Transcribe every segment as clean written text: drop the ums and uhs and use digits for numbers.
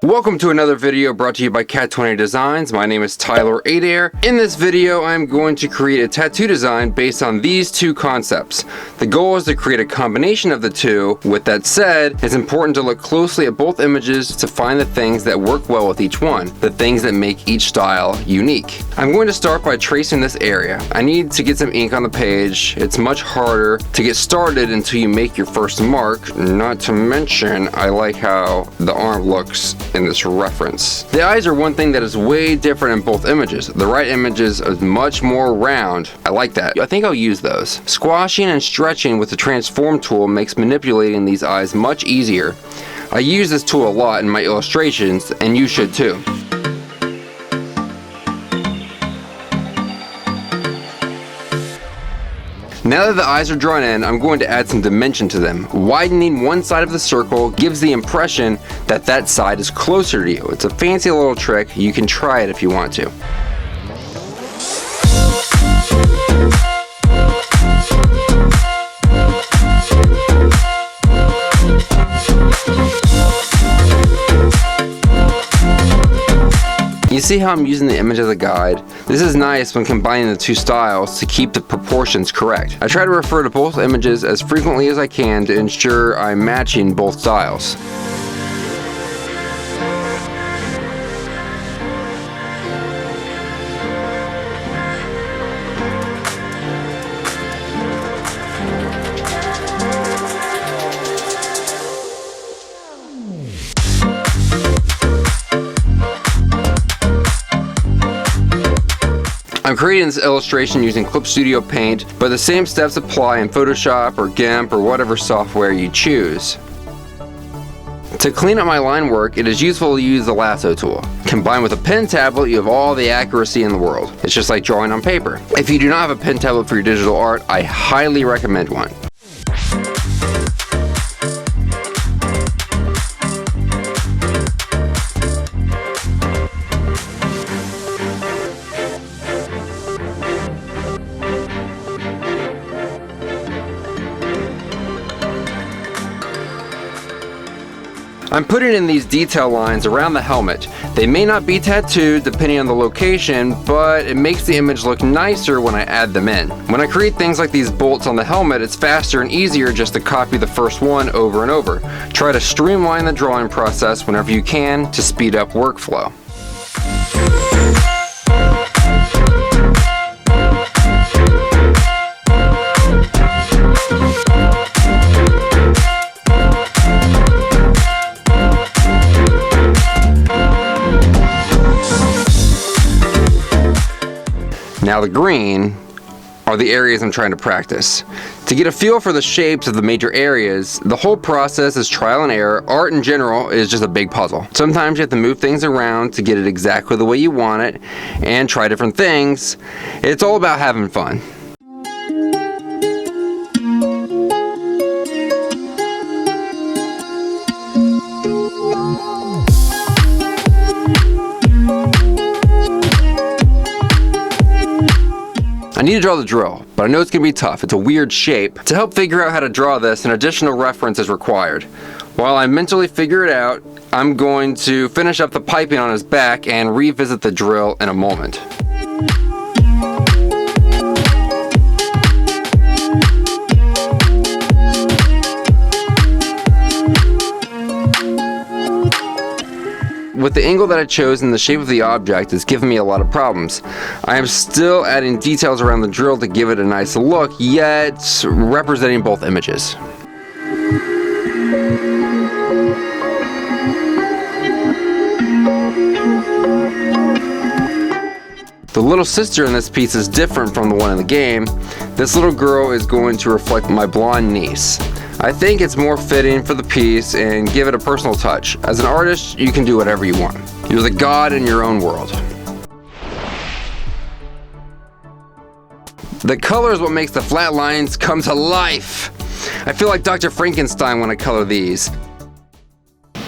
Welcome to another video brought to you by Cat 20 Designs. My name is Tylor Adair. In this video, I'm going to create a tattoo design based on these two concepts. The goal is to create a combination of the two. With that said, it's important to look closely at both images to find the things that work well with each one, the things that make each style unique. I'm going to start by tracing this area. I need to get some ink on the page. It's much harder to get started until you make your first mark, not to mention I like how the arm looks in this reference. The eyes are one thing that is way different in both images. The right image is much more round. I like that. I think I'll use those. Squashing and stretching with the transform tool makes manipulating these eyes much easier. I use this tool a lot in my illustrations, and you should too. Now that the eyes are drawn in, I'm going to add some dimension to them. Widening one side of the circle gives the impression that that side is closer to you. It's a fancy little trick. You can try it if you want to. You see how I'm using the image as a guide? This is nice when combining the two styles to keep the proportions correct. I try to refer to both images as frequently as I can to ensure I'm matching both styles. I'm creating this illustration using Clip Studio Paint, but the same steps apply in Photoshop or GIMP or whatever software you choose. To clean up my line work, it is useful to use the lasso tool. Combined with a pen tablet, you have all the accuracy in the world. It's just like drawing on paper. If you do not have a pen tablet for your digital art, I highly recommend one. I'm putting in these detail lines around the helmet. They may not be tattooed depending on the location, but it makes the image look nicer when I add them in. When I create things like these bolts on the helmet, it's faster and easier just to copy the first one over and over. Try to streamline the drawing process whenever you can to speed up workflow. Now the green are the areas I'm trying to practice. To get a feel for the shapes of the major areas, the whole process is trial and error. Art in general is just a big puzzle. Sometimes you have to move things around to get it exactly the way you want it and try different things. It's all about having fun. I need to draw the drill, but I know it's going to be tough. It's a weird shape. To help figure out how to draw this, an additional reference is required. While I mentally figure it out, I'm going to finish up the piping on his back and revisit the drill in a moment. With the angle that I chose and the shape of the object, it's given me a lot of problems. I am still adding details around the drill to give it a nice look, yet representing both images. The little sister in this piece is different from the one in the game. This little girl is going to reflect my blonde niece. I think it's more fitting for the piece and give it a personal touch. As an artist, you can do whatever you want. You're the god in your own world. The color is what makes the flat lines come to life. I feel like Dr. Frankenstein when I color these.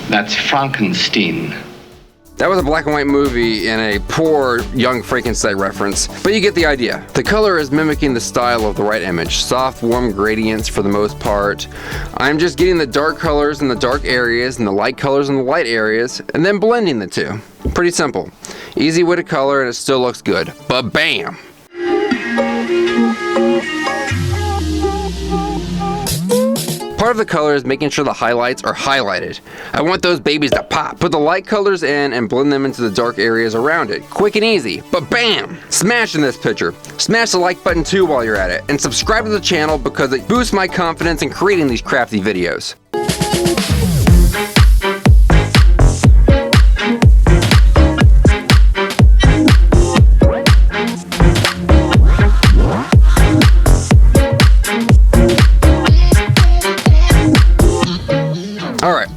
That's Frankenstein. That was a black and white movie and a poor Young Frankenstein reference, but you get the idea. The color is mimicking the style of the right image, soft, warm gradients for the most part. I'm just getting the dark colors in the dark areas and the light colors in the light areas, and then blending the two. Pretty simple. Easy way to color and it still looks good. But bam! Part of the color is making sure the highlights are highlighted. I want those babies to pop. Put the light colors in and blend them into the dark areas around it. Quick and easy, but bam! Smash in this picture. Smash the like button too while you're at it. And subscribe to the channel because it boosts my confidence in creating these crafty videos. Alright,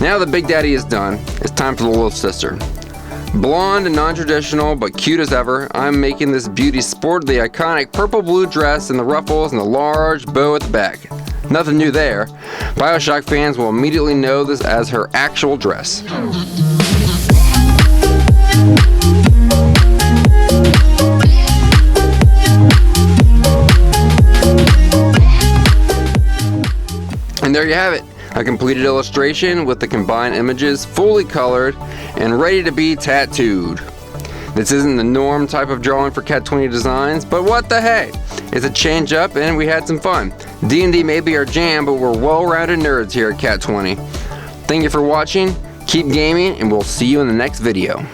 now the Big Daddy is done, it's time for the little sister. Blonde and non-traditional, but cute as ever, I'm making this beauty sport the iconic purple-blue dress and the ruffles and the large bow at the back. Nothing new there. BioShock fans will immediately know this as her actual dress. And there you have it. A completed illustration with the combined images fully colored and ready to be tattooed. This isn't the norm type of drawing for Cat 20 Designs, but what the hey? It's a change up and we had some fun. D&D may be our jam, but we're well-rounded nerds here at Cat 20. Thank you for watching, keep gaming, and we'll see you in the next video.